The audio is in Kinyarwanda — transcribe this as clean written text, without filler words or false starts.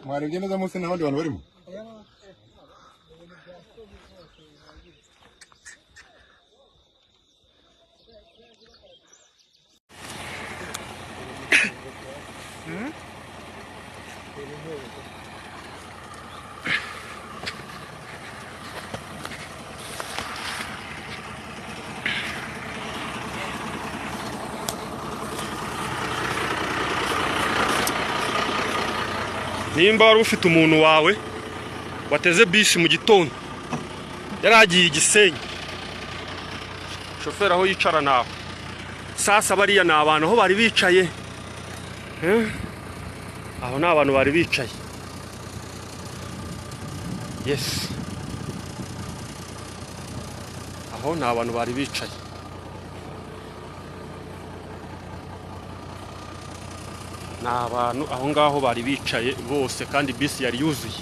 mwarebye neza munsi n'abandi bantu barimo nimba wari ufite umuntu wawe wateze bisi mu gitondo yaragiye Gisenyi shoferi aho yicara nawe sasa bariya ni abantu aho bari bicaye aho ni abantu bari bicaye yes aho ni abantu bari bicaye ni abantu aho ngaho bari bicaye bose kandi bisi yari yuzuye